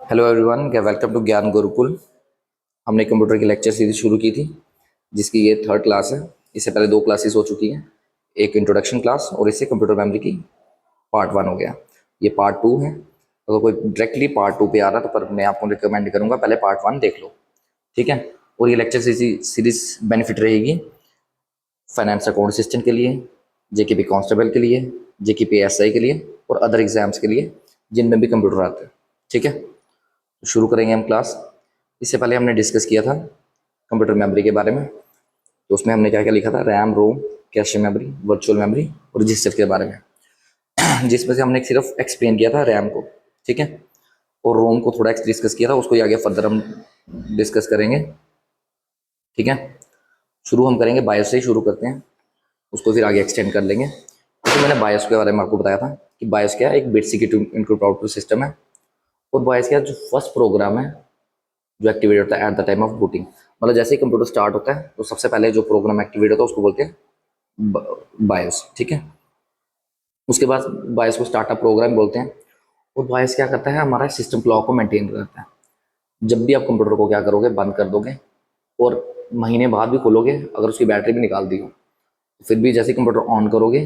Hello everyone, welcome to ज्ञान गुरुकुल। हमने computer की लेक्चर सीरीज शुरू की थी, जिसकी ये थर्ड क्लास है। इससे पहले दो क्लासेस हो चुकी हैं, एक इंट्रोडक्शन क्लास और इससे कंप्यूटर मेमोरी की पार्ट वन हो गया। ये पार्ट टू है। अगर कोई डायरेक्टली पार्ट टू पे आ रहा है तो पर मैं आपको रिकमेंड करूँगा पहले पार्ट वन देख लो, ठीक है। और ये लेक्चर सीरीज बेनिफिट रहेगी फाइनेंस अकाउंट असिस्टेंट के लिए, जेकेपी कांस्टेबल के लिए, जेकेपी एसआई के लिए और अदर एग्जाम्स के लिए जिनमें भी कंप्यूटर आते हैं, ठीक है। शुरू करेंगे हम क्लास। इससे पहले हमने डिस्कस किया था कंप्यूटर मेमोरी के बारे में। तो उसमें हमने क्या क्या लिखा था, रैम, रोम, कैश मेमोरी, वर्चुअल मेमोरी और रजिस्टर के बारे में। जिसमें से हमने सिर्फ एक्सप्लेन किया था रैम को, ठीक है। और रोम को थोड़ा डिस्कस किया था, उसको आगे फर्दर हम डिस्कस करेंगे, ठीक है। शुरू हम करेंगे बायोस से ही शुरू करते हैं, उसको फिर आगे एक्सटेंड कर लेंगे। तो मैंने बायोस के बारे में आपको बताया था कि बायोस क्या है, एक bit security input output system है। और बायोस क्या है, जो फर्स्ट प्रोग्राम है जो एक्टिवेट होता है at the time of booting. मतलब जैसे ही कंप्यूटर स्टार्ट होता है तो सबसे पहले जो प्रोग्राम एक्टिवेट होता है उसको बोलते हैं बायोस, ठीक है। उसके बाद बायोस को स्टार्टअप प्रोग्राम बोलते हैं। और बायोस क्या करता है, हमारा सिस्टम क्लॉक को मेंटेन करता है। जब भी आप कंप्यूटर को क्या करोगे, बंद कर दोगे और महीने बाद भी खोलोगे, अगर उसकी बैटरी भी निकाल दी हो तो फिर भी जैसे कंप्यूटर ऑन करोगे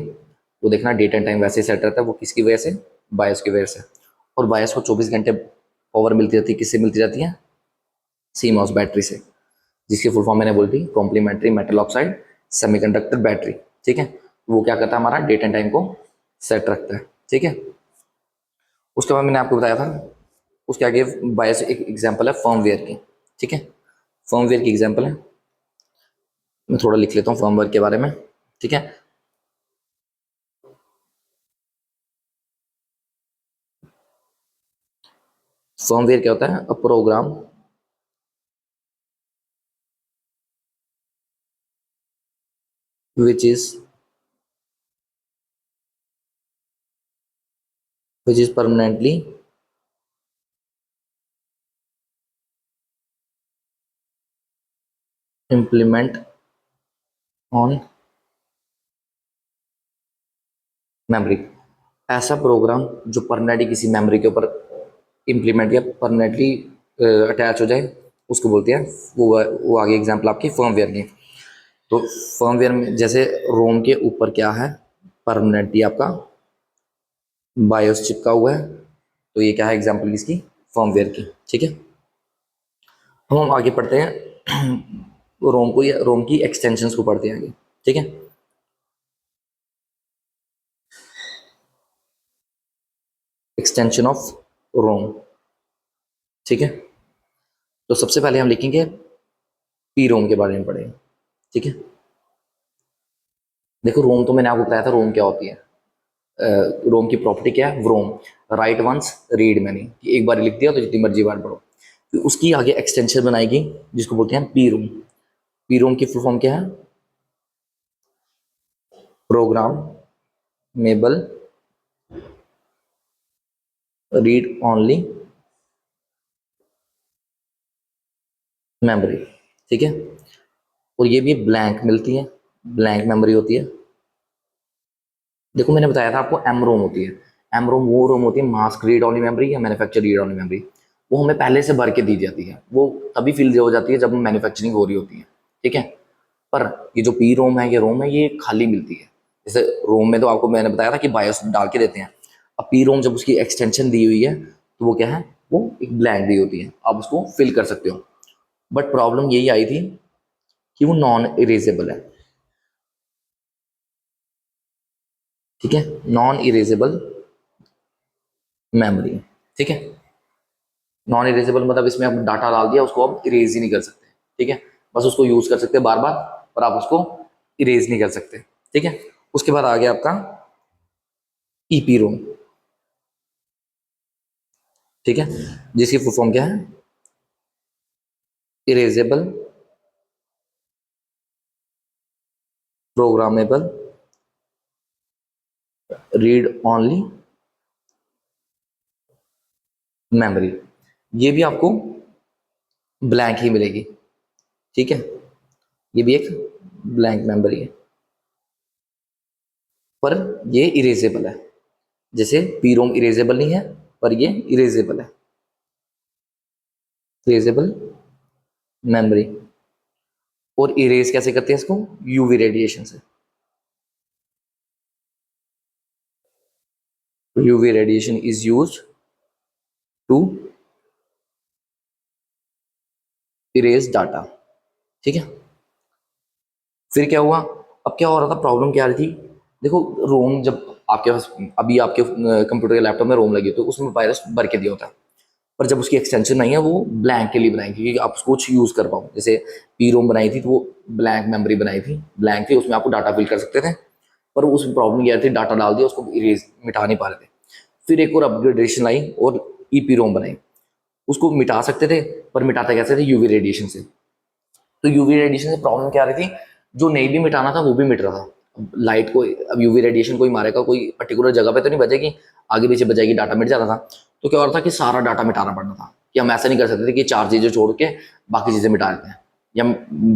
वो देखना डेट एंड टाइम वैसे ही सेट रहता है। वो किसकी वजह से, बायोस की वजह से। और बायोस को 24 घंटे पावर मिलती रहती है, किससे मिलती रहती है, सीमॉस बैटरी से, जिसकी फुल फॉर्म मैंने बोल दी complementary metal oxide semiconductor battery, ठीक है। वो क्या करता है, हमारा डेट एंड टाइम को सेट रखता है, ठीक है। उसके बाद मैंने आपको बताया था, उसके आगे बायस एक एग्जांपल है फर्मवेयर की, ठीक है। फर्मवेयर की एग्जांपल है, मैं थोड़ा लिख लेता हूँ फर्मवेयर के बारे में, ठीक है। फर्मवेयर क्या होता है, a program which is permanently implement on memory. ऐसा प्रोग्राम जो परमानेंटली किसी मेमोरी के ऊपर इम्प्लीमेंट या परमानेंटली अटैच हो जाए, उसको बोलते हैं, वो आगे एग्जांपल आपकी फर्मवेयर की। तो फर्मवेयर में जैसे रोम के ऊपर क्या है, परमानेंटली आपका बायोस चिपका हुआ है, तो ये क्या है एग्जांपल इसकी, फर्मवेयर की, ठीक है। हम आगे पढ़ते हैं रोम को, या रोम की एक्सटेंशंस को पढ़ते हैं आगे, ठीक है। एक्सटेंशन ऑफ रोम, ठीक है। तो सबसे पहले हम लिखेंगे पी रोम के बारे में पढ़ेंगे, ठीक है। देखो रोम तो मैंने आपको बताया था रोम क्या होती है। रोम की प्रॉपर्टी क्या है, रोम राइट वंस रीड मैनी, कि एक बार लिख दिया तो जितनी मर्जी बार पढ़ो। फिर उसकी आगे एक्सटेंशन बनाएगी जिसको बोलते हैं पी रोम। पी रोम की फुल फॉर्म क्या है, प्रोग्राम मेबल रीड ओनली मेमोरी, ठीक है। और ये भी ब्लैंक मिलती है, ब्लैंक मेमोरी होती है। देखो मैंने बताया था आपको एम रोम होती है। एम रोम वो रोम होती है मास्क रीड ओनली मेमोरी या मैन्युफैक्चर रीड ओनली मेमोरी। वो हमें पहले से भर के दी जाती है, वो तभी फिल हो जाती है जब मैन्युफैक्चरिंग हो रही होती है, ठीक है। पर ये जो पी रोम है, ये रोम है, ये खाली मिलती है। जैसे रोम में तो आपको मैंने बताया था कि बायोस डाल के देते हैं। अब पी रोम जब उसकी एक्सटेंशन दी हुई है तो वो क्या है, वो एक ब्लैंक दी होती है, आप उसको फिल कर सकते हो। बट प्रॉब्लम यही आई थी कि वो नॉन इरेजेबल है, ठीक है। नॉन इरेजेबल मेमोरी, ठीक है। नॉन इरेजेबल मतलब इसमें आप डाटा डाल दिया, उसको आप इरेज ही नहीं कर सकते, ठीक है। बस उसको यूज कर सकते हैं बार बार, पर आप उसको इरेज नहीं कर सकते, ठीक है। उसके बाद आ गया आपका ईपी रोम, ठीक है, जिसकी फुल फॉर्म क्या है, erasable programmable read only memory. ये भी आपको ब्लैंक ही मिलेगी, ठीक है। ये भी एक ब्लैंक मेमोरी है, पर ये इरेजेबल है। जैसे पी रोम इरेजेबल नहीं है, पर ये इरेजेबल है, इरेजेबल मेमोरी। और इरेज कैसे करते हैं इसको? यूवी रेडिएशन से। UV radiation is used to erase data. ठीक है, फिर क्या हुआ? अब क्या हो रहा था, प्रॉब्लम क्या आ रही थी? देखो, रोम जब आपके पास, अभी आपके कंप्यूटर के लैपटॉप में रोम लगी तो उसमें वायरस भर के दिया होता है, पर जब उसकी एक्सटेंशन नहीं है वो ब्लैंक के लिए बनाई थी कि आप उसको कुछ यूज़ कर पाओ। जैसे पी रोम बनाई थी तो वो ब्लैंक मेमोरी बनाई थी, ब्लैंक थी, उसमें आपको डाटा फिल कर सकते थे। पर उस प्रॉब्लम क्या थी, डाटा डाल दिया उसको इरेज मिटा नहीं पा रहे थे। फिर एक और अपग्रेडेशन आई और ईपी रोम बनाई, उसको मिटा सकते थे, पर मिटाते कैसे थे? यूवी रेडिएशन से। तो यूवी रेडिएशन से प्रॉब्लम क्या आ रही थी? जो नहीं भी मिटाना था वो भी मिट रहा था। लाइट को, अब यूवी रेडिएशन कोई मारेगा, कोई पर्टिकुलर जगह पे तो नहीं बजेगी, आगे पीछे बजाएगी, डाटा मिट जाता था। तो क्या हो रहा था कि सारा डाटा मिटाना पड़ता था, कि हम ऐसा नहीं कर सकते थे कि चार चीजें छोड़ के बाकी चीजें मिटा देते हैं, या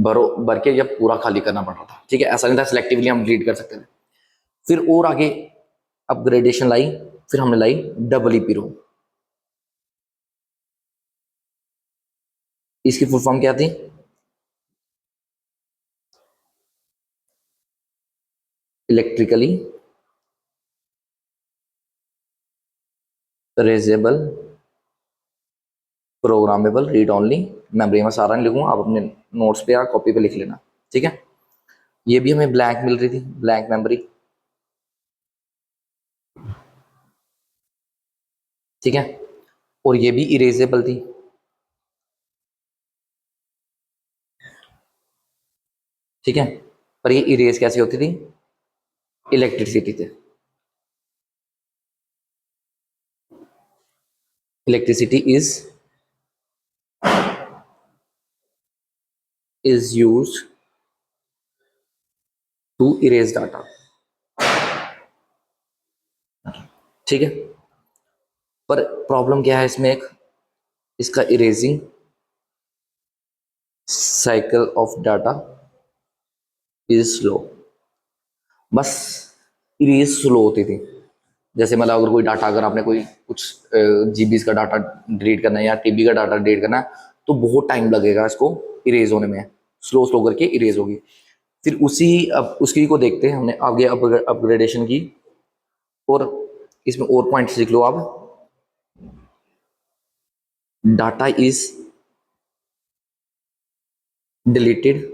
भरो भर के या पूरा खाली करना पड़ रहा था। ठीक है, ऐसा नहीं था सिलेक्टिवली हम डिलीट कर सकते थे। फिर और आगे अपग्रेडेशन लाई, फिर हमने लाई डबल ईपी रोम। इसकी फुल फॉर्म क्या थी? Electrically erasable programmable read only memory. मैं सारा नहीं लिखूंगा, आप अपने नोट्स पे या कॉपी पे लिख लेना। ठीक है, ये भी हमें ब्लैंक मिल रही थी, ब्लैंक मेमोरी। ठीक है, और ये भी इरेजेबल थी। ठीक है, पर ये इरेज कैसे होती थी? इलेक्ट्रिसिटी से। Electricity is use to erase data. ठीक है, पर प्रॉब्लम क्या है इसमें? एक, इसका erasing cycle of data is slow. बस इरेज स्लो होती थी। जैसे मतलब अगर कोई डाटा, अगर आपने कोई कुछ जीबीज का डाटा डिलीट करना है या टीबी का डाटा डिलीट करना है, तो बहुत टाइम लगेगा इसको इरेज होने में, स्लो स्लो करके इरेज होगी। फिर उसी, अब उसकी को देखते हैं हमने आगे अपग्रेडेशन की। और इसमें और पॉइंट्स लिख लो आप। Data is deleted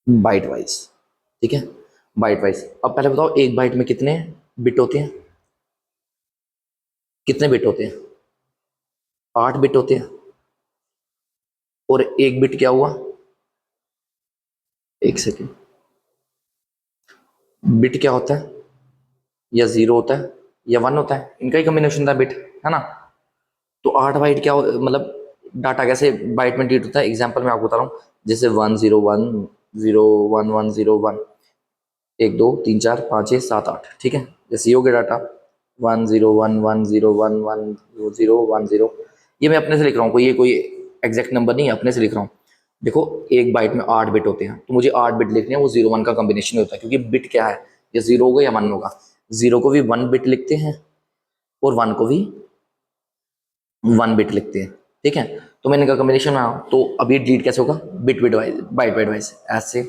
byte wise. ठीक है, बाइट वाइज। अब पहले बताओ, एक बाइट में कितने बिट होते हैं? कितने बिट होते हैं? 8 बिट होते हैं। और एक बिट क्या हुआ? एक सेकेंड, बिट क्या होता है? या जीरो होता है या वन होता है, इनका ही कॉम्बिनेशन था बिट, है ना? तो 8 बाइट क्या मतलब डाटा कैसे बाइट में डिलीट होता है? एग्जाम्पल मैं आपको बता रहा हूँ। जैसे 1 0 1 0 1 1 0 1, 1 2 3 4 5 6 7 8। ठीक है, जैसे ये हो गया डाटा 1 0 1 1 0 1 1 0 1 0। ये मैं अपने से लिख रहा हूँ, कोई ये कोई एग्जैक्ट नंबर नहीं है, अपने से लिख रहा हूँ। देखो, एक बाइट में 8 बिट होते हैं, तो मुझे 8 बिट लिखने हैं, वो 0 1 का कॉम्बिनेशन होता है, क्योंकि बिट क्या है, या जीरो होगा या वन होगा। जीरो को भी 1 बिट लिखते हैं और वन को भी 1 बिट लिखते हैं। ठीक है, तो मैंने कहा कॉम्बिनेशन में, तो अभी डिलीट कैसे होगा? Bit bit wise, byte byte wise, ऐसे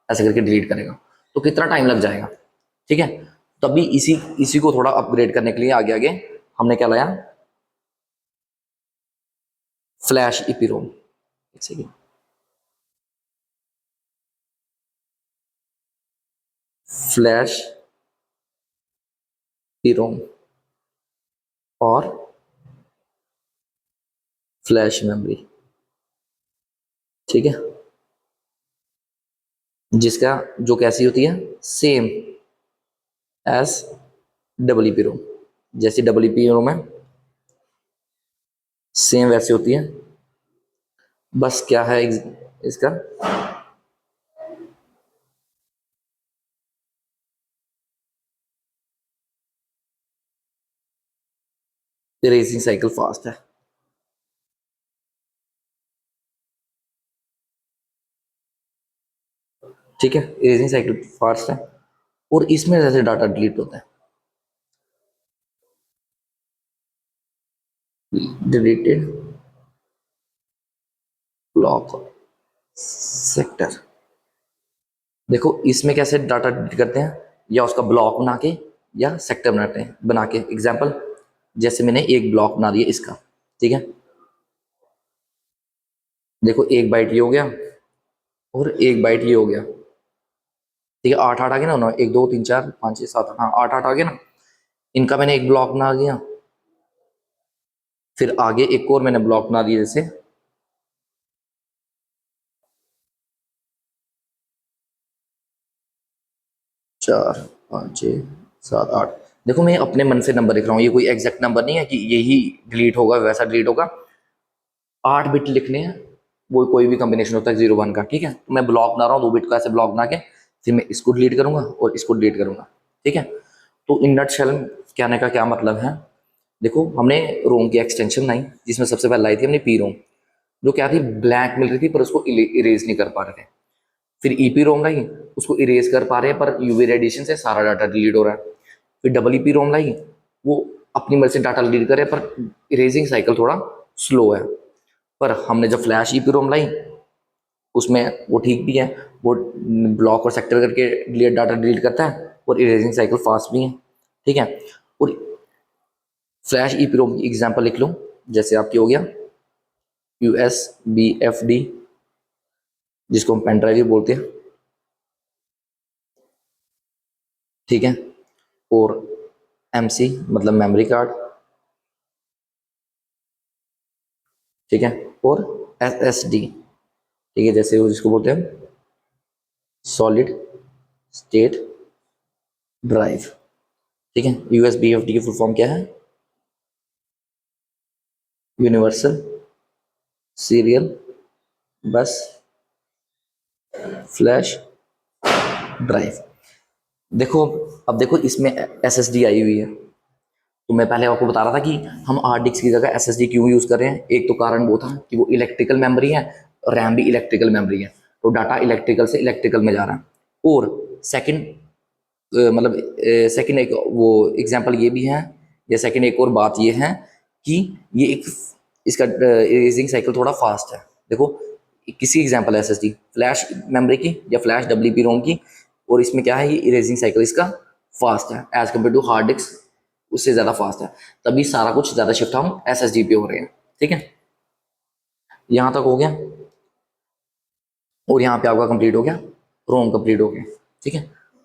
ऐसे करके डिलीट करेगा। तो कितना टाइम लग जाएगा? ठीक है, तभी इसी इसी को थोड़ा अपग्रेड करने के लिए आगे आगे हमने क्या लाया? फ्लैश ईपीरोम। एक सेकेंड, फ्लैश ईरोम और फ्लैश मेमोरी। ठीक है, जिसका जो कैसी होती है? Same as double EPROM. जैसी डबल ईपीरोम है, सेम वैसी होती है। बस क्या है इसका? इरेजिंग साइकिल फास्ट है। ठीक है, इरेजिंग साइकिल फास्ट है। और इसमें जैसे डाटा डिलीट होता है, डिलीटेड ब्लॉक सेक्टर। देखो इसमें कैसे डाटा डिलीट करते हैं, या उसका ब्लॉक बना के या सेक्टर बनाते हैं बना के। एग्जाम्पल, जैसे मैंने एक ब्लॉक बना दिया इसका, ठीक है। देखो एक बाइट ये हो गया और एक बाइट ये हो गया, ठीक है। आठ आठ आ गया ना, एक दो तीन चार पाँच छः सात, हाँ आठ आठ आ गया ना। इनका मैंने एक ब्लॉक बना दिया, फिर आगे एक और मैंने ब्लॉक बना दिया, जैसे चार पाँच छः सात आठ। देखो मैं अपने मन से नंबर लिख रहा हूँ, ये कोई एग्जैक्ट नंबर नहीं है कि यही डिलीट होगा वैसा डिलीट होगा। 8 बिट लिखने हैं, वो कोई भी कॉम्बिनेशन होता है 0 1 का, ठीक है। तो मैं ब्लॉक बना रहा हूँ 2 बिट का, ऐसे ब्लॉक बना के फिर मैं इसको डिलीट करूंगा और इसको डिलीट करूंगा, ठीक है। तो इन नट शेल कहने का क्या मतलब है, देखो हमने रोम की एक्सटेंशन बनाई, जिसमें सबसे पहले लाई थी हमने पी रोम, जो क्या थी, ब्लैंक मिल रही थी पर उसको इरेज नहीं कर पा रहे थे। फिर ईपी रोम लाई, उसको इरेज कर पा रहे हैं पर यूवी रेडिएशन से सारा डाटा डिलीट हो रहा है। फिर डबल ईपी रोम लाई, वो अपनी मर्जी से डाटा डिलीट करे पर इरेजिंग साइकिल थोड़ा स्लो है। पर हमने जब फ्लैश ईपी रोम लाई, उसमें वो ठीक भी है, वो ब्लॉक और सेक्टर करके डिलीट डाटा डिलीट करता है और इरेजिंग साइकिल फास्ट भी है, ठीक है। और फ्लैश ईपी रोम की एग्जांपल लिख लो, जैसे आपकी हो गया USB FD, जिसको हम पेन ड्राइव भी बोलते हैं, ठीक है। और MC मतलब मेमोरी कार्ड, ठीक है। और SSD, ठीक है, जैसे वो जिसको बोलते हैं सॉलिड स्टेट ड्राइव, ठीक है। USB FD की फुल फॉर्म क्या है, यूनिवर्सल सीरियल बस फ्लैश ड्राइव। देखो अब देखो इसमें SSD आई हुई है, तो मैं पहले आपको बता रहा था कि हम हार्ड डिस्क की जगह SSD क्यों यूज़ कर रहे हैं। एक तो कारण वो था कि वो इलेक्ट्रिकल मेमोरी है, रैम भी इलेक्ट्रिकल मेमोरी है, तो डाटा इलेक्ट्रिकल से इलेक्ट्रिकल में जा रहा है। और सेकंड मतलब सेकंड एक वो एग्जांपल ये भी है, या सेकंड एक और बात ये है कि ये एक इसका इरेजिंग साइकिल थोड़ा फास्ट है। देखो किसी एग्जांपल SSD फ्लैश मेमोरी की या फ्लैश WP रोम की, और इसमें क्या है, ये इरेजिंग साइकिल इसका फास्ट है as compare to hard disk, उससे ज़्यादा फास्ट है। तभी सारा कुछ ज़्यादा शिफ्ट हम SSD पे हो रहे हैं, ठीक है। यहाँ तक हो गया, और यहाँ पे आपका कंप्लीट हो गया, रोम कंप्लीट हो गया, ठीक है।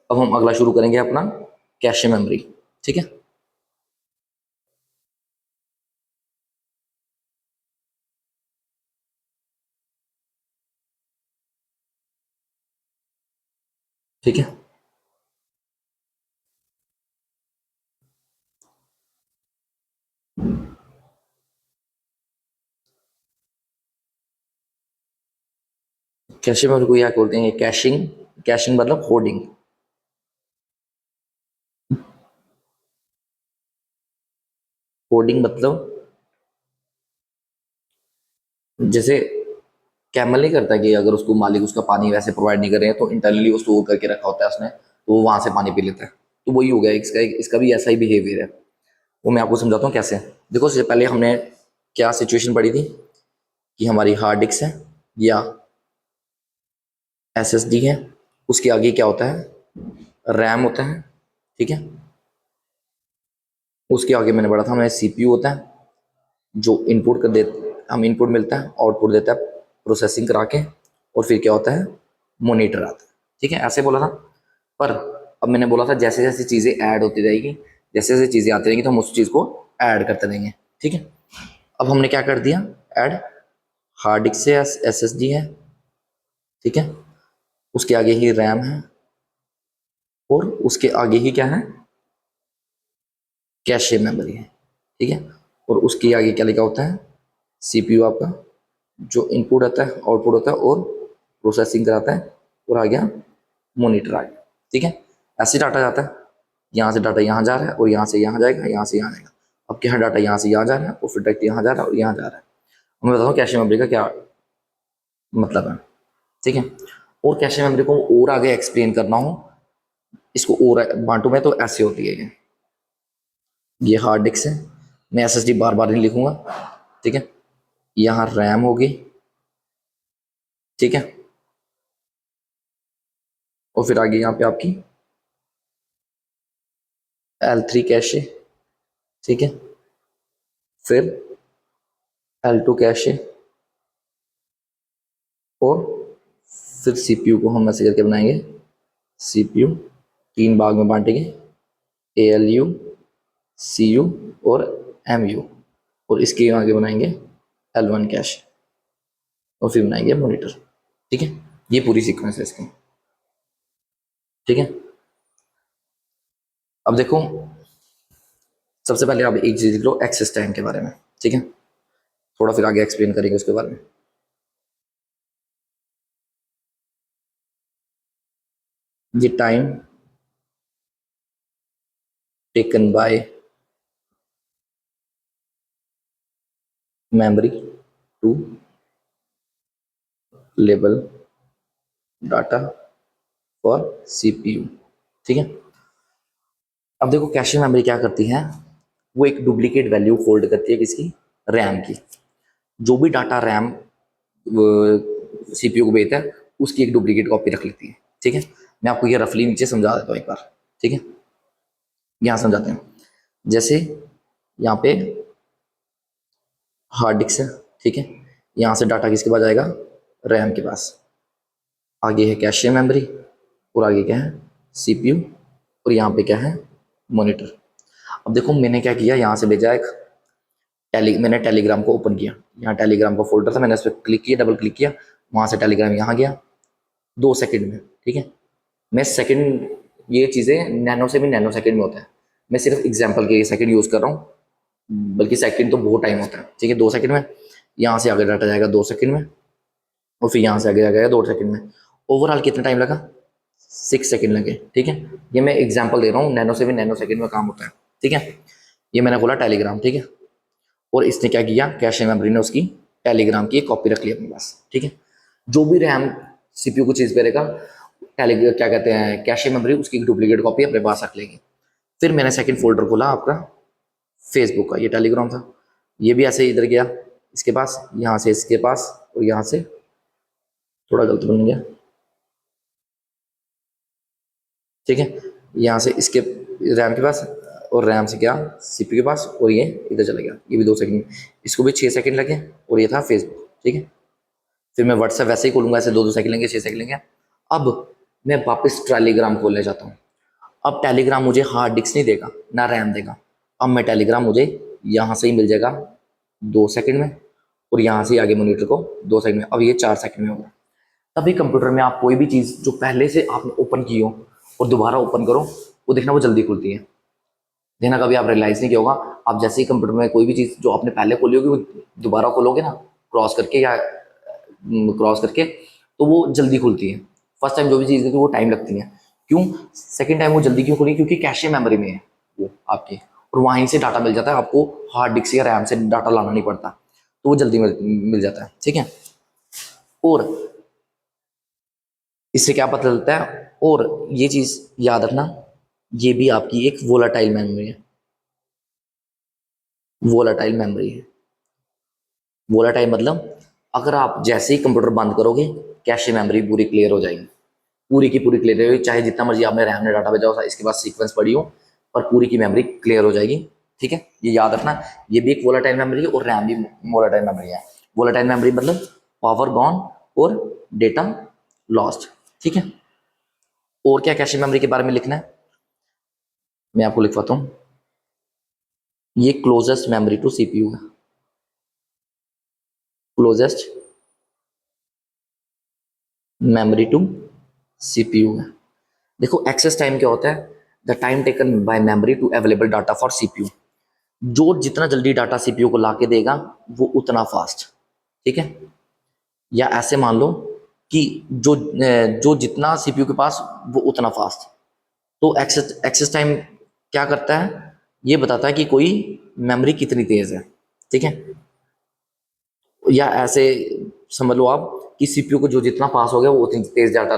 अब हम अगला शुरू करेंगे अपना कैशे मेमोरी, ठीक है। ठीक है, कैशे मेमोरी को क्या बोलते हैं, कैशिंग। कैशिंग मतलब होर्डिंग। होर्डिंग मतलब जैसे कैमल नहीं करता कि अगर उसको मालिक उसका पानी वैसे प्रोवाइड नहीं कर रहे हैं तो इंटरनली वो स्टोर करके रखा होता है उसने, तो वो वहां से पानी पी लेता है। तो वही हो गया इसका, इसका भी ऐसा ही बिहेवियर है। वो मैं आपको समझाता हूँ कैसे। देखो सबसे पहले हमने क्या सिचुएशन पड़ी थी कि हमारी हार्ड डिस्क है या SSD है, उसके आगे क्या होता है, रैम होता है, ठीक है। उसके आगे मैंने पढ़ा था हमें CPU होता है, जो इनपुट कर दे, हम इनपुट मिलता है आउटपुट देता है प्रोसेसिंग करा के, और फिर क्या होता है, मॉनिटर आता है, ठीक है। ऐसे बोला था। पर अब मैंने बोला था जैसे जैसे चीज़ें ऐड होती जाएगी, जैसे जैसे चीज़ें आती रहेंगी तो हम उस चीज़ को ऐड करते रहेंगे, ठीक है। अब हमने क्या कर दिया, ऐड हार्ड डिस्क से SSD है, ठीक है। उसके आगे ही रैम है, और उसके आगे ही क्या है, कैशे मेमोरी है, ठीक है। और उसके आगे क्या लिखा होता है, CPU आपका, जो इनपुट आता है आउटपुट होता है और प्रोसेसिंग कराता है, और आ गया मॉनिटर आ गया, ठीक है। ऐसे डाटा जाता है, यहाँ से डाटा यहाँ जा रहा है और यहाँ से यहाँ जाएगा, यहाँ से यहाँ जाएगा। अब क्या है, डाटा यहाँ से यहाँ जा रहा है और फिर डायरेक्ट यहाँ जा रहा है और यहाँ जा रहा है। मैं बताता हूँ कैशे मेमोरी का क्या मतलब है, ठीक है। और कैशे मेमोरी को और आगे एक्सप्लेन करना हो, इसको और बांटू में तो ऐसे होती है ये हार्ड डिस्क है, मैं एसएसडी बार बार नहीं लिखूंगा, ठीक है। यहाँ रैम होगी, ठीक है, और फिर आगे यहाँ पे आपकी L3 कैशे, ठीक है, फिर L2 कैशे, और फिर सीपीयू को हम ऐसे करके बनाएंगे, सीपीयू 3 भाग में बांटेंगे, ALU, CU और MU, और इसके आगे बनाएंगे L1 कैश, और फिर बनाएंगे मॉनिटर, ठीक है। ये पूरी सीक्वेंस है इसकी, ठीक है। अब देखो, सबसे पहले आप एक चीज लिख लो एक्सेस टाइम के बारे में, ठीक है, थोड़ा फिर आगे एक्सप्लेन करेंगे उसके बारे में। ये time taken by memory to label data for CPU, ठीक है। अब देखो कैशे मेमोरी क्या करती है, वो एक डुप्लीकेट वैल्यू होल्ड करती है किसकी, रैम की। जो भी डाटा रैम सीपीयू को भेजता है उसकी एक डुप्लीकेट कॉपी रख लेती है, ठीक है। मैं आपको ये रफली नीचे समझा देता हूँ एक बार, ठीक है। यहाँ समझाते हैं, जैसे यहाँ पे हार्ड डिस्क है, ठीक है, यहाँ से डाटा किसके पास जाएगा, रैम के पास, आगे है कैशे मेमोरी, और आगे क्या है, सीपीयू, और यहाँ पे क्या है, मॉनिटर। अब देखो मैंने क्या किया, यहाँ से भेजा एक मैंने टेलीग्राम को ओपन किया, यहाँ टेलीग्राम का फोल्डर था, मैंने इस पर क्लिक किया, डबल क्लिक किया, वहाँ से टेलीग्राम यहाँ गया 2 सेकंड में, ठीक है। मैं सेकंड, ये चीज़ें नैनो से भी नैनो सेकंड में होता है, मैं सिर्फ एग्जांपल के सेकंड यूज़ कर रहा हूँ, बल्कि सेकंड तो बहुत टाइम होता है, ठीक है। 2 सेकंड में यहाँ से आगे डाटा जाएगा 2 सेकंड में, और फिर यहाँ से आगे जाएगा 2 सेकंड में। ओवरऑल कितना टाइम लगा, 6 सेकंड लगे, ठीक है। ये मैं एग्जाम्पल दे रहा हूँ, नैनो से भी नैनो सेकंड में काम होता है, ठीक है। ये मैंने खोला टेलीग्राम, ठीक है, और इसने क्या किया, कैशे मेमोरी ने उसकी टेलीग्राम की एक कॉपी रख ली अपने पास, ठीक है। जो भी रैम सीपीयू को चीज़ करेगा, टेलीग्राम क्या कहते हैं, कैशे मेमोरी उसकी डुप्लीकेट कॉपी अपने पास रख लेगी। फिर मैंने सेकंड फोल्डर खोला आपका फेसबुक का, ये टेलीग्राम था, ये भी ऐसे ही इधर गया इसके पास, यहाँ से इसके पास, और यहाँ से थोड़ा गलत बन गया, ठीक है, यहाँ से इसके रैम के पास, और रैम से क्या सीपीयू के पास, और ये इधर चला गया, ये भी 2 सेकंड, इसको भी 6 सेकंड लगे, और ये था फेसबुक, ठीक है। फिर मैं व्हाट्सएप वैसे ही खोलूंगा, ऐसे 2-2 सेकंड लेंगे, 6 सेकंड लेंगे। अब मैं वापस टेलीग्राम खोलने जाता हूँ, अब टेलीग्राम मुझे हार्ड डिस्क नहीं देगा ना रैम देगा, अब मैं टेलीग्राम मुझे यहाँ से ही मिल जाएगा 2 सेकंड में, और यहाँ से आगे मॉनिटर को 2 सेकंड में, अब ये 4 सेकंड में होगा। तभी कंप्यूटर में आप कोई भी चीज़ जो पहले से आपने ओपन की हो और दोबारा ओपन करो, वो देखना वो जल्दी खुलती है। देखना कभी आप रियलाइज़ नहीं किया होगा, आप जैसे ही कंप्यूटर में कोई भी चीज़ जो आपने पहले खोली होगी वो दोबारा खोलोगे ना, क्रॉस करके या क्रॉस करके, तो वो जल्दी खुलती है। फर्स्ट टाइम जो भी चीज़ है तो वो टाइम लगती है, क्यों, सेकंड टाइम वो जल्दी क्यों खुली, क्योंकि कैशे मेमोरी में है वो आपकी, और वहीं से डाटा मिल जाता है आपको, हार्ड डिस्क या रैम से डाटा लाना नहीं पड़ता, तो वो जल्दी मिल जाता है, ठीक है। और इससे क्या पता चलता है, और ये चीज़ याद रखना, ये भी आपकी एक वोलाटाइल मेमोरी है, वोलाटाइल मेमोरी है। वोलाटाइल मतलब अगर आप जैसे ही कंप्यूटर बंद करोगे, कैशे मेमोरी पूरी क्लियर हो जाएगी, पूरी की पूरी क्लियर होगी, चाहे जितना मर्जी आपने रैम में डाटा भेजा हो, इसके बाद सीक्वेंस पड़ी हो, पर पूरी की मेमोरी क्लियर हो जाएगी, ठीक है। ये याद रखना, ये भी एक वोलाटाइल मेमोरी है, और रैम भी वोलाटाइल मेमोरी है। वोलाटाइल मेमोरी मतलब पावर गॉन और डेटा लॉस्ट, ठीक है। और क्या कैशे मेमोरी के बारे में लिखना है, मैं आपको लिखवाता हूँ, ये क्लोजेस्ट मेमोरी टू सीपीयू है, क्लोजेस्ट मेमोरी टू सीपीयू है। देखो एक्सेस टाइम क्या होता है, the time taken by memory to available data for CPU, जो जितना जल्दी डाटा सीपीयू को लाके देगा वो उतना फास्ट, ठीक है। या ऐसे मान लो कि जो जितना सीपीयू के पास वो उतना फास्ट, तो एक्सेस एक्सेस टाइम क्या करता है, ये बताता है कि कोई मेमोरी कितनी तेज है, ठीक है। या ऐसे समझ लो आप कि सीपीयू को जो जितना पास हो गया वो उतनी तेज डाटा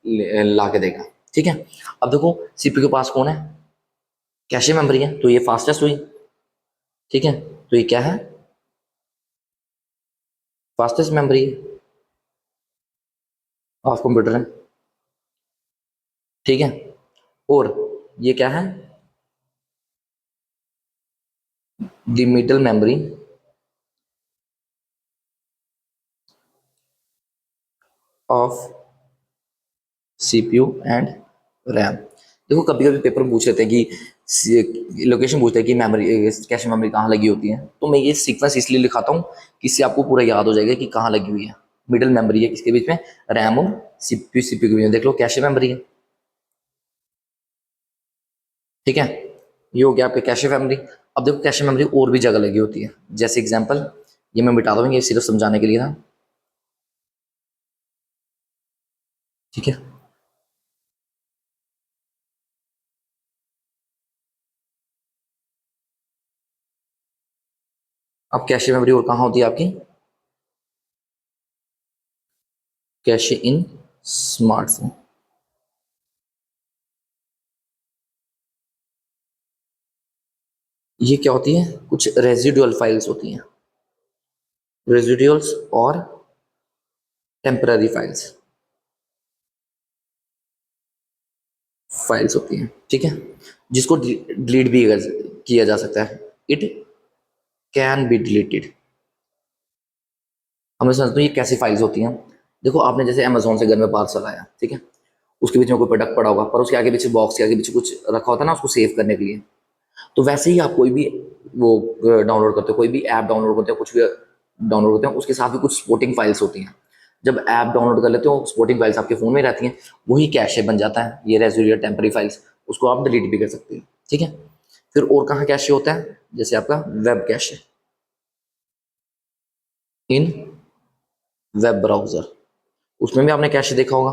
ला के देगा, ठीक है। अब देखो सीपीयू के पास कौन है, कैशे मेमोरी है, तो ये फास्टेस्ट हुई, ठीक है, तो ये क्या है, फास्टेस्ट मेमोरी ऑफ कंप्यूटर है। ठीक है, और ये क्या है, the middle memory of CPU and RAM. देखो कभी कभी पेपर में पूछ लेते हैं कि लोकेशन पूछते हैं कि मेमोरी कैश मेमोरी कहाँ लगी होती है, तो मैं ये सीक्वेंस इसलिए लिखाता हूँ कि इससे आपको पूरा याद हो जाएगा कि कहाँ लगी हुई है। मिडिल मेमोरी है किसके बीच में, रैम और सीपीयू के बीच में। देख लो कैशे मेमोरी है। ठीक है, ये हो गया आपके कैशे मेमोरी। अब देखो कैशे मेमोरी और भी जगह लगी होती है, जैसे एग्जाम्पल ये मैं मिटा दूंगी, ये सिर्फ समझाने के लिए था। ठीक है, अब कैशे मेमोरी और कहाँ होती है आपकी, कैशे इन स्मार्टफोन। ये क्या होती है, कुछ रेजिडुअल फाइल्स होती हैं, रेजिडुअल्स और टेम्पररी फाइल्स, फाइल्स होती हैं। ठीक है, जिसको डिलीट भी किया जा सकता है, इट कैन बी डिलीटेड। हमें समझते हैं ये कैसी फाइल्स होती हैं। देखो आपने जैसे अमेजोन से घर में पार्सल आया, ठीक है, उसके बीच में कोई प्रोडक्ट पड़ा होगा, पर उसके आगे पीछे बॉक्स के आगे पीछे कुछ रखा होता है ना उसको सेव करने के लिए। तो वैसे ही आप कोई भी वो डाउनलोड करते हो, कोई भी ऐप डाउनलोड करते हो, कुछ भी डाउनलोड करते हो, उसके साथ भी कुछ स्पोर्टिंग फाइल्स होती हैं। जब ऐप डाउनलोड कर लेते हो, स्पोर्टिंग फाइल्स आपके फ़ोन में रहती हैं, वही कैशे बन जाता है, ये रेजिडुअल टेम्पररी फाइल्स, उसको आप डिलीट भी कर सकते हो। ठीक है, फिर और कहाँ कैशे होता है, जैसे आपका वेब कैशे इन वेब ब्राउज़र, उसमें भी आपने कैशे देखा होगा।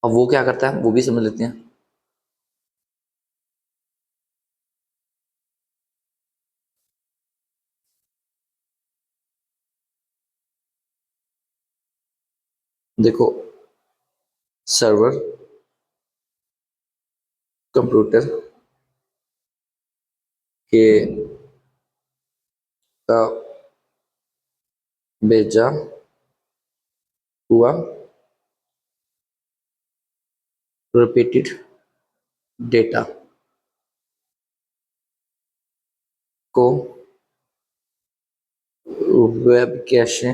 अब वो क्या करता है वो भी समझ लेते हैं। देखो सर्वर कंप्यूटर के का भेजा हुआ रिपीटेड डेटा को वेब कैशे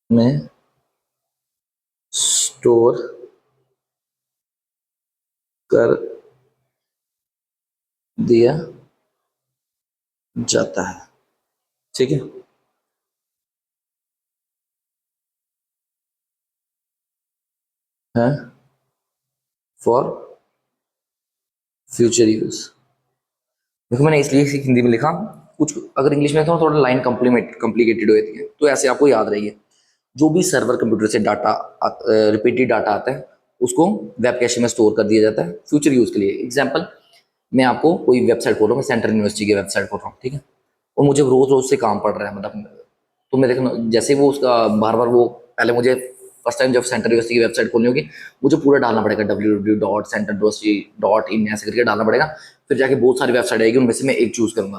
में स्टोर कर दिया जाता है। ठीक है, है फॉर फ्यूचर यूज। देखो मैंने इसलिए इसे हिंदी में लिखा, कुछ अगर इंग्लिश में तो थोड़ा लाइन कॉम्प्लिकेटेड होती है, तो ऐसे आपको याद रहिए। जो भी सर्वर कंप्यूटर से डाटा रिपीटेड डाटा आता है, उसको वेब कैशे में स्टोर कर दिया जाता है फ्यूचर यूज के लिए। एग्जाम्पल, मैं आपको कोई वेबसाइट खोल रहा हूँ, मैं सेंट्रल यूनिवर्सिटी की वेबसाइट खोल रहा हूँ, ठीक है, और मुझे रोज रोज से काम पड़ रहा है, मतलब तो मैं देखना जैसे वो उसका बार बार वो, पहले मुझे फर्स्ट टाइम जब सेंट्रल यूनिवर्सिटी की वेबसाइट खोलनी होगी, मुझे पूरा डालना पड़ेगा www.central.university.in ऐसे करके डालना पड़ेगा। फिर जाके बहुत सारी वेबसाइट आएगी, उनमें से मैं एक चूज करूंगा।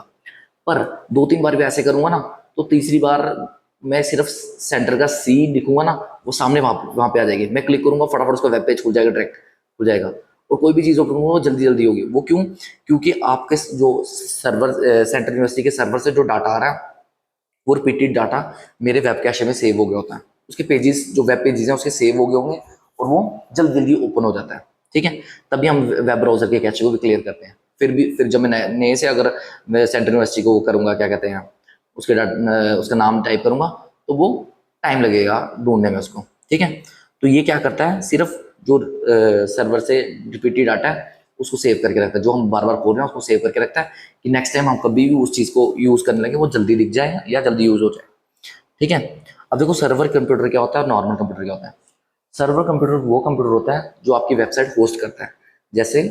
पर दो तीन बार भी ऐसे करूंगा ना, तो तीसरी बार मैं सिर्फ सेंटर का सी लिखूंगा ना, वो सामने वहां वहां पे आ जाएगी, मैं क्लिक करूंगा फटाफट उसका वेब पेज खुल जाएगा, डायरेक्ट खुल जाएगा। और कोई भी चीज़ ओपन करूंगा वो जल्दी जल्दी होगी। वो क्यों, क्योंकि आपके जो सर्वर सेंट्रल यूनिवर्सिटी के सर्वर से जो डाटा आ रहा है, वो रिपीटेड डाटा मेरे वेब कैशे में सेव हो गया होता है। उसके पेजेस जो वेब पेजेस हैं उसके सेव हो गए होंगे, और वो जल्दी जल्दी ओपन हो जाता है। ठीक है, तभी हम वेब ब्राउजर के कैशे को भी क्लियर करते हैं। फिर जब मैं नए नए से अगर मैं सेंट्रल यूनिवर्सिटी को वो करूँगा, क्या कहते हैं, उसका नाम टाइप करूँगा, तो वो टाइम लगेगा ढूंढने में उसको। ठीक है, तो ये क्या करता है, सिर्फ जो सर्वर से रिपीटेड डाटा है उसको सेव करके रखता है, जो हम बार बार खोल रहे हैं उसको सेव करके रखता है, कि नेक्स्ट टाइम हम कभी भी उस चीज़ को यूज़ करने लगे वो जल्दी दिख जाए या जल्दी यूज़ हो जाए। ठीक है, अब देखो सर्वर कंप्यूटर क्या होता है और नॉर्मल कंप्यूटर क्या होता है। सर्वर कंप्यूटर वो कंप्यूटर होता है जो आपकी वेबसाइट होस्ट करता है। जैसे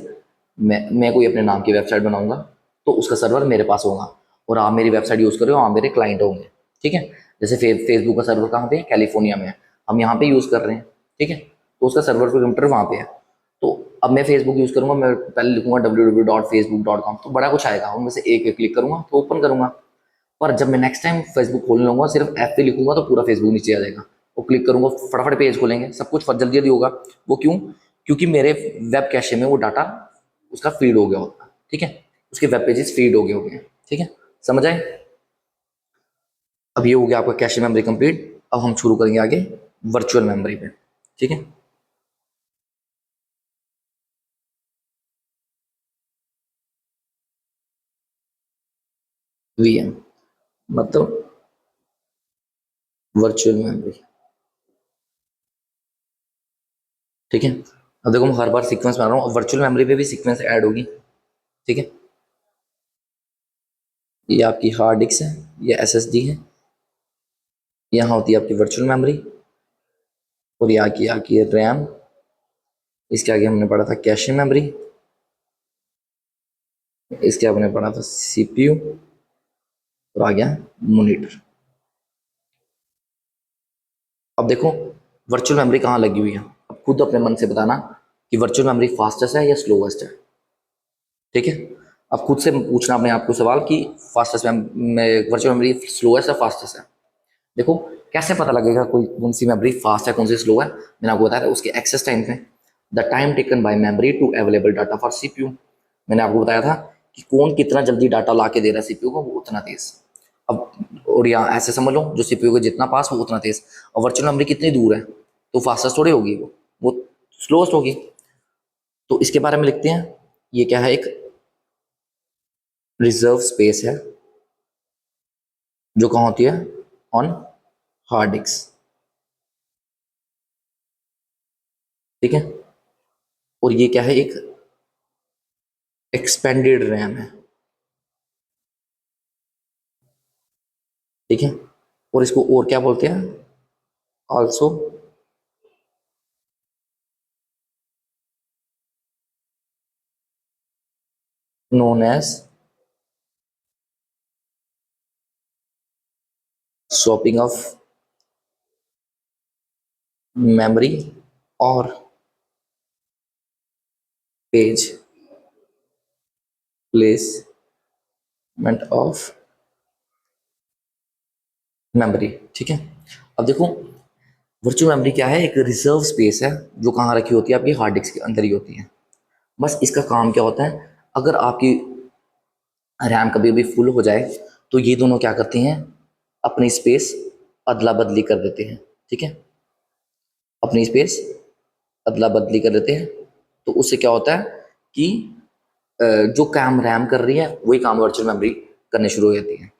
मैं कोई अपने नाम की वेबसाइट बनाऊंगा, तो उसका सर्वर मेरे पास होगा, और आप मेरी वेबसाइट यूज़ कर रहे हो, आप मेरे क्लाइंट होंगे। ठीक है, जैसे फेसबुक का सर्वर कहाँ पे है, कैलिफोर्निया में है, हम यहाँ पे यूज़ कर रहे हैं। ठीक है, तो उसका सर्वर कंप्यूटर वहाँ पे है। तो अब मैं फेसबुक यूज़ करूंगा, मैं पहले लिखूंगा www.facebook.com, तो बड़ा कुछ आएगा, उनमें से एक क्लिक करूंगा तो ओपन करूंगा। पर जब मैं नेक्स्ट टाइम फेसबुक खोलने लूंगा, सिर्फ ऐप पे लिखूंगा तो पूरा फेसबुक नीचे आ जाएगा, वो क्लिक करूंगा फटाफट पेज खोलेंगे, सब कुछ जल्दी जल्दी होगा। वो क्यों? क्योंकि मेरे वेब कैशे में वो डाटा उसका फीड हो गया होगा, ठीक है, उसके वेब पेजेस फीड हो गए होंगे, ठीक है, समझ आए? अब ये हो गया आपका कैशे मेमोरी कंप्लीट। अब हम शुरू करेंगे आगे वर्चुअल मेमोरी पे, ठीक है। वीएम मतलब वर्चुअल मेमोरी, ठीक है। अब देखो मैं हर बार सीक्वेंस बना रहा हूँ, वर्चुअल मेमोरी पे भी सीक्वेंस ऐड होगी, ठीक है। ये आपकी हार्ड डिस्क है, ये एसएसडी है, यहाँ होती है आपकी वर्चुअल मेमोरी, और यहाँ की है रैम। इसके आगे हमने पढ़ा था कैशे मेमोरी, इसके आगे हमने पढ़ा था सीपीयू, और आ गया मॉनिटर। अब देखो वर्चुअल मेमोरी कहाँ लगी हुई है, अब खुद अपने मन से बताना कि वर्चुअल मेमोरी फास्टेस्ट है या स्लोवेस्ट है, ठीक है। अब खुद से पूछना अपने आप को सवाल कि फास्टेस्ट में वर्चुअल मेमोरी स्लोएस्ट है फास्टेस्ट है। देखो कैसे पता लगेगा कोई कौन सी मेमोरी फास्ट है कौन सी स्लो है, मैंने आपको बताया था उसके एक्सेस टाइम पे, the time taken by memory to available data for CPU. मैंने आपको बताया था कि कौन कितना जल्दी डाटा ला के दे रहा है सीपीयू को, वो उतना तेज। अब और यहाँ ऐसे समझ लो, जो सीपीयू के जितना पास वो उतना तेज, और वर्चुअल मेमोरी कितनी दूर है तो फास्टेस्ट थोड़ी होगी, वो स्लोएस्ट होगी। तो इसके बारे में लिखते हैं, ये क्या है, एक रिजर्व स्पेस है जो कहाँ होती है, ऑन हार्ड डिस्क, ठीक है। और ये क्या है, एक एक्सपेंडेड रैम है, ठीक है। और इसको और क्या बोलते हैं, also known as swapping of memory और पेज प्लेसमेंट ऑफ मेमोरी, ठीक है। अब देखो वर्चुअल मेमोरी क्या है, एक रिजर्व स्पेस है जो कहाँ रखी होती है, आपकी हार्ड डिस्क के अंदर ही होती है। बस इसका काम क्या होता है, अगर आपकी रैम कभी भी फुल हो जाए तो ये दोनों क्या करती हैं, अपनी स्पेस अदला बदली कर देते हैं, ठीक है, अपनी स्पेस अदला बदली कर देते हैं। तो उससे क्या होता है कि जो काम रैम कर रही है वही काम वर्चुअल मेमोरी करने शुरू हो जाती है।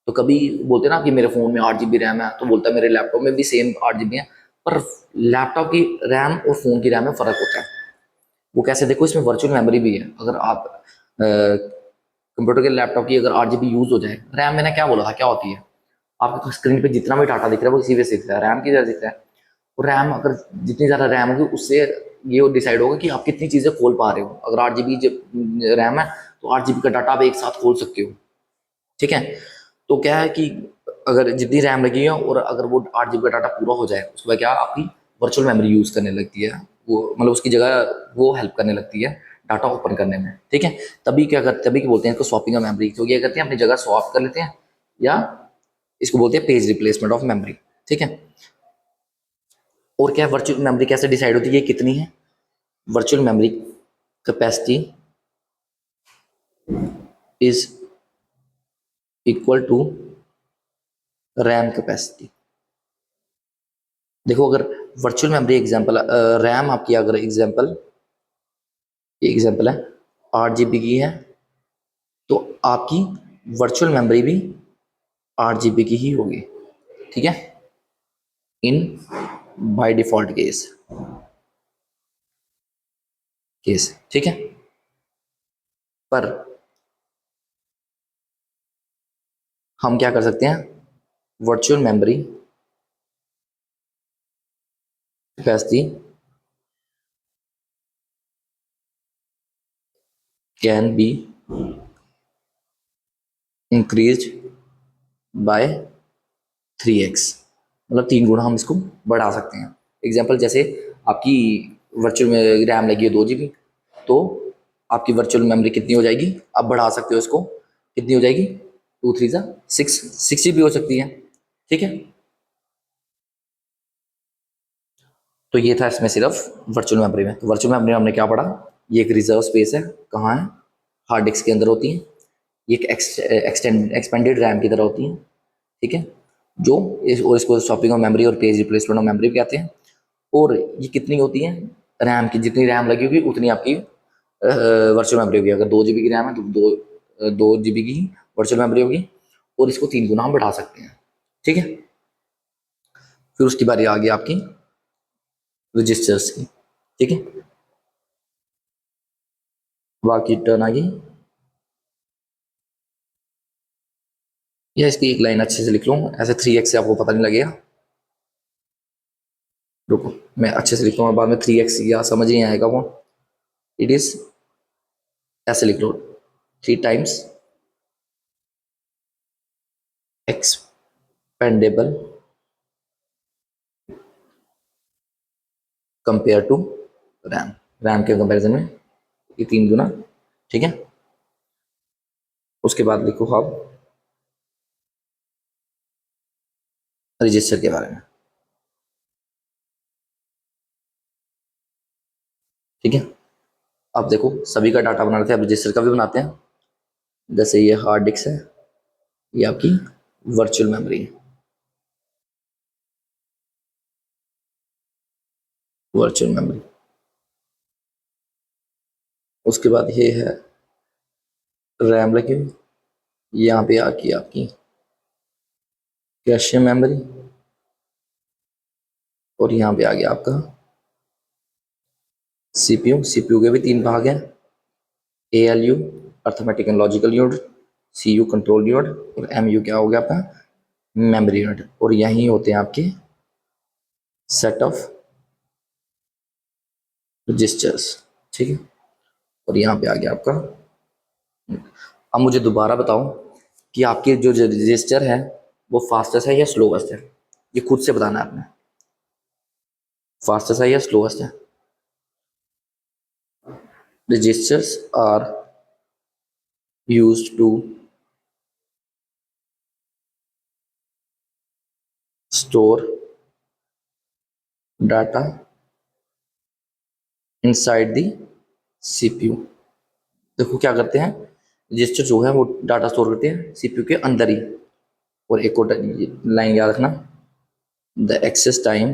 तो कभी बोलते हैं ना कि मेरे फ़ोन में 8 GB रैम है, तो बोलता है मेरे लैपटॉप में भी सेम 8 GB है, पर लैपटॉप की रैम और फ़ोन की रैम में फ़र्क होता है। वो कैसे, देखो इसमें वर्चुअल मेमोरी भी है। अगर आप कंप्यूटर के लैपटॉप की अगर 8 GB यूज़ हो जाए, रैम मैंने क्या बोला था क्या होती है, आपको स्क्रीन पे जितना भी डाटा दिख रहा है वो इसी वजह से दिख रहा है, रैम की वजह से दिख रहा है। और रैम अगर जितनी ज़्यादा रैम होगी उससे ये डिसाइड होगा कि आप कितनी चीज़ें खोल पा रहे हो। अगर 8 GB रैम है तो 8 GB का डाटा आप एक साथ खोल सकते हो, ठीक है। तो क्या है कि अगर जितनी रैम लगी है और अगर वो 8 GB का डाटा पूरा हो जाए, उसके बाद क्या आपकी वर्चुअल मेमोरी यूज़ करने लगती है, वो मतलब उसकी जगह वो हेल्प करने लगती है डाटा ओपन करने में, ठीक है। तभी क्या करते, तभी क्या बोलते हैं इसको, स्वैपिंग ऑफ मेमोरी। तो ये करते हैं अपनी जगह स्वैप कर लेते हैं, या इसको बोलते हैं पेज रिप्लेसमेंट ऑफ मेमोरी, ठीक है। और क्या वर्चुअल मेमोरी कैसे डिसाइड होती है, ये कितनी है, virtual memory capacity is equal to RAM capacity. देखो अगर वर्चुअल मेमोरी एग्जांपल, रैम आपकी अगर एग्जांपल, ये एग्जांपल है 8 GB की है, तो आपकी वर्चुअल मेमोरी भी 8 GB की ही होगी, ठीक है, इन बाय डिफॉल्ट केस, ठीक है। पर हम क्या कर सकते हैं, virtual memory capacity can be increase by 3x, मतलब 3 गुना हम इसको बढ़ा सकते हैं। एग्जाम्पल जैसे आपकी वर्चुअल में रैम लगी है 2 GB, तो आपकी वर्चुअल मेमोरी कितनी हो जाएगी, आप बढ़ा सकते हो इसको, कितनी हो जाएगी, 2 3 6 6 GB हो सकती है। ठीक है, तो ये था इसमें सिर्फ वर्चुअल मेमोरी में। तो वर्चुअल मेमोरी में हमने क्या पढ़ा, ये एक रिजर्व स्पेस है, कहाँ है, हार्ड डिस्क के अंदर होती है। ये एक एक्सपेंडेड रैम की तरह होती है। ठीक है, और इसको शॉपिंग ऑफ मेमोरी और पेज रिप्लेसमेंट ऑफ मेमोरी भी कहते हैं। और ये कितनी होती है, रैम की जितनी रैम लगी होगी उतनी आपकी वर्चुअल मेमोरी होगी। अगर 2 GB की रैम है तो 2 GB की वर्चुअल मेमोरी होगी, और इसको 3 गुना हम बढ़ा सकते हैं। ठीक है, फिर उसकी बारी आ गई आपकी रजिस्टर्स की। ठीक है, बाकी टर्न आ गई, या इसकी एक लाइन अच्छे से लिख लूँ, ऐसे 3x से आपको पता नहीं लगेगा। रुको मैं अच्छे से लिखता हूँ, बाद में 3x या समझ ही नहीं आएगा वो। इट इज, ऐसे लिख लो, 3 times expendable compare to RAM, RAM के कंपैरिजन में ये 3 गुना। ठीक है, उसके बाद लिखो आप रजिस्टर के बारे में। ठीक है, अब देखो सभी का डाटा बना रहे थे, अब रजिस्टर का भी बनाते हैं। जैसे ये हार्ड डिस्क है, ये आपकी वर्चुअल मेमोरी है, वर्चुअल मेमोरी। उसके बाद ये है रैम लगी हुई, यहाँ पे आके आपकी कैशे मेमोरी, और यहाँ पे आ गया आपका सीपीयू। सीपीयू के भी 3 भाग हैं, ALU arithmetic and logical unit, CU control unit, और MU क्या हो गया आपका मेमोरी यूनिट। और यही होते हैं आपके सेट ऑफ रजिस्टर्स। ठीक है, और यहाँ पे आ गया आपका। अब मुझे दोबारा बताओ कि आपके जो रजिस्टर है वो फास्टेस्ट है या स्लोवेस्ट है, ये खुद से बताना है आपने, फास्टेस्ट है या स्लोवेस्ट है। Registers are used to store data inside the CPU. देखो क्या करते हैं, रजिस्टर जो है वो डाटा स्टोर करते हैं सीपीयू के अंदर ही। और एक और लाइन याद रखना, the access time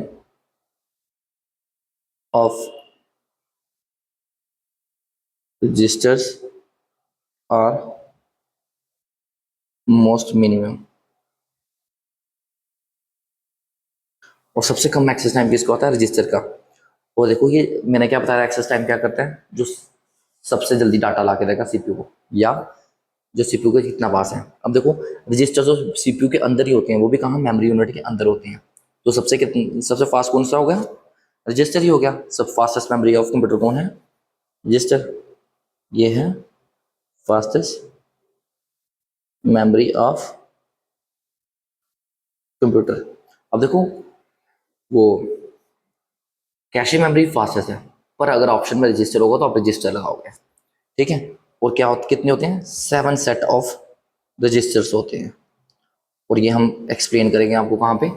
of registers are most minimum. और सबसे कम एक्सेस टाइम किसका होता है, रजिस्टर का। और देखो ये मैंने क्या बताया, एक्सेस टाइम क्या करता है, जो सबसे जल्दी डाटा ला के देगा सीपीयू को, या जो सीपीयू के जितना पास है। अब देखो रजिस्टर जो सीपीयू के अंदर ही होते हैं, वो भी कहाँ, मेमोरी यूनिट के अंदर होते हैं। तो सबसे फास्ट कौन सा हो गया, रजिस्टर ही हो गया। सब फास्टेस्ट मेमोरी ऑफ कंप्यूटर कौन है, रजिस्टर। ये है फास्टेस्ट मेमोरी ऑफ कंप्यूटर। अब देखो वो कैशे मेमोरी फास्टेस्ट है, पर अगर ऑप्शन में रजिस्टर होगा तो आप रजिस्टर लगाओगे। ठीक है, और क्या कितने होते हैं, 7 सेट ऑफ रजिस्टर्स होते हैं। और ये हम एक्सप्लेन करेंगे आपको कहाँ पे,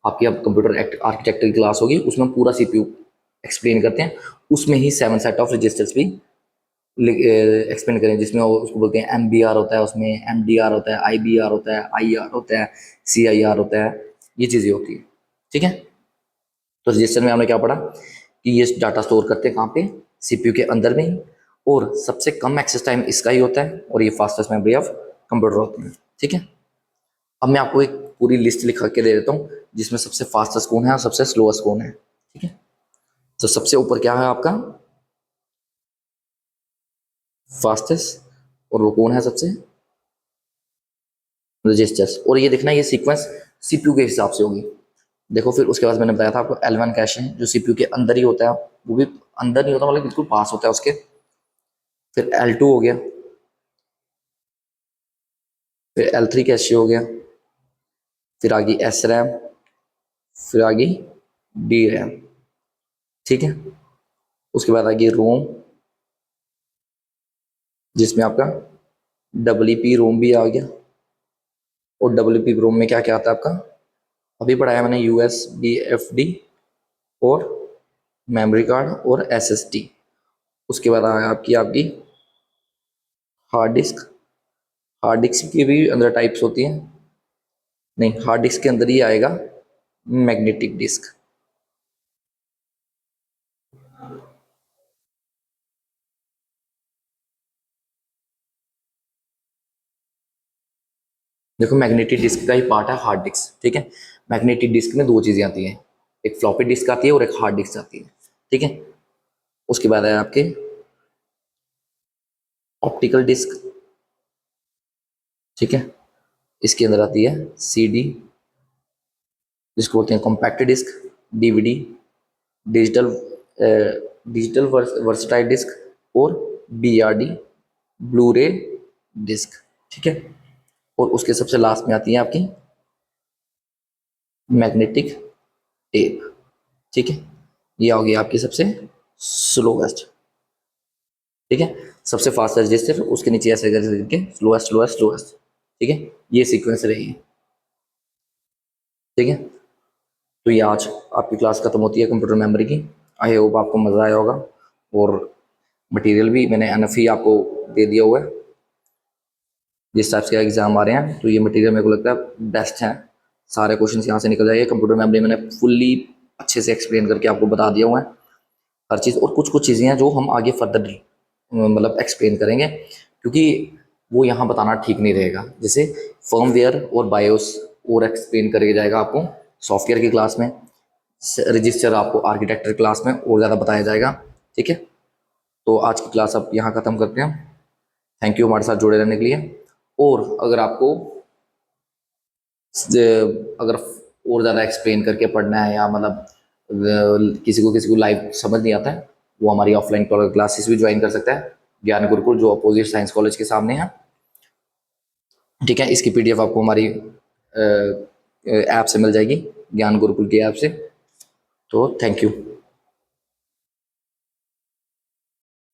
आपकी अब कंप्यूटर आर्किटेक्चर की क्लास होगी, उसमें पूरा सीपीयू एक्सप्लेन करते हैं। उसमें ही 7 सेट ऑफ रजिस्टर्स भी एक्सप्लेन करें, जिसमें उसको बोलते हैं MBR होता है, उसमें MDR होता है, IBR होता है, IR होता है, CIR होता है, ये चीज़ें होती है। ठीक है, तो रजिस्टर में हमने क्या पढ़ा कि ये डाटा स्टोर करते हैं कहाँ पे, सीपीयू के अंदर में ही। और सबसे कम एक्सेस टाइम इसका ही होता है, और ये फास्टेस्ट मेमोरी ऑफ कंप्यूटर होते हैं। ठीक है, अब मैं आपको एक पूरी लिस्ट लिखा के दे देता हूँ, जिसमें सबसे फास्टेस्ट कौन है और सबसे स्लोएस्ट कौन है। ठीक है, तो सबसे ऊपर क्या है आपका फास्टेस्ट, और वो कौन है सबसे, रजिस्टर्स। और ये देखना, ये सीक्वेंस सीपीयू के हिसाब से होगी। देखो फिर उसके बाद मैंने बताया था आपको L1 कैश है, जो सीपीयू के अंदर ही होता है, वो भी अंदर नहीं होता, मतलब बिल्कुल पास होता है उसके। फिर L2 हो गया, फिर L3 कैश हो गया, फिर आ गई SRAM, फिर आ गई DRAM। ठीक है, उसके बाद आएगी रोम, जिसमें आपका WP रोम भी आ गया। और WP रोम में क्या क्या आता है आपका, अभी पढ़ाया मैंने USB FD और मेमोरी कार्ड और SSD। उसके बाद आया आपकी आपकी हार्ड डिस्क। हार्ड डिस्क की भी अंदर टाइप्स होती हैं, नहीं हार्ड डिस्क के अंदर ही आएगा मैग्नेटिक डिस्क। देखो मैग्नेटिक डिस्क का ही पार्ट है हार्ड डिस्क, ठीक है। मैग्नेटिक डिस्क में दो चीज़ें आती हैं, एक फ्लॉपी डिस्क आती है और एक हार्ड डिस्क आती है, ठीक है। उसके बाद है आपके ऑप्टिकल डिस्क, ठीक है। इसके अंदर आती है CD, जिसको बोलते हैं compact disk, DVD, digital digital versatile disk और BRD ब्लू रे डिस्क, ठीक है। और उसके सबसे लास्ट में आती है आपकी मैग्नेटिक टेप, ठीक है। ये होगी आपकी सबसे स्लोएस्ट, ठीक है। सबसे फास्ट रजिस्टर, उसके नीचे ऐसे करके स्लोएस्ट स्लोएस्ट स्लोएस्ट, ठीक है। ये सीक्वेंस रही है, ठीक है। तो ये आज आपकी क्लास खत्म होती है कंप्यूटर मेमोरी की। आई होप आपको मज़ा आया होगा, और मटेरियल भी मैंने एनफ ही आपको दे दिया हुआ है। जिस टाइप के एग्जाम आ रहे हैं तो ये मटेरियल मेरे को लगता है बेस्ट है, सारे क्वेश्चन यहाँ से निकल जाएंगे। कंप्यूटर मेमोरी मैंने फुल्ली अच्छे से एक्सप्लेन करके आपको बता दिया हुआ है हर चीज़, और कुछ कुछ चीज़ें हैं जो हम आगे फर्दर मतलब एक्सप्लेन करेंगे, क्योंकि वो यहाँ बताना ठीक नहीं रहेगा। जैसे फर्मवेयर और बायोस और एक्सप्लेन करके जाएगा आपको सॉफ्टवेयर की क्लास में, रजिस्टर आपको आर्किटेक्चर क्लास में और ज़्यादा बताया जाएगा, ठीक है। तो आज की क्लास अब यहाँ ख़त्म करते हैं। थैंक यू हमारे साथ जुड़े रहने के लिए। और अगर आपको अगर और ज़्यादा एक्सप्लेन करके पढ़ना है, या मतलब किसी को लाइव समझ नहीं आता है, वो हमारी ऑफलाइन क्लासेस भी ज्वाइन कर सकता है ज्ञान गुरुकुल, जो अपोजिट साइंस कॉलेज के सामने है, ठीक है। इसकी PDF आपको हमारी ऐप से मिल जाएगी, ज्ञान गुरुकुल की ऐप से। तो थैंक यू।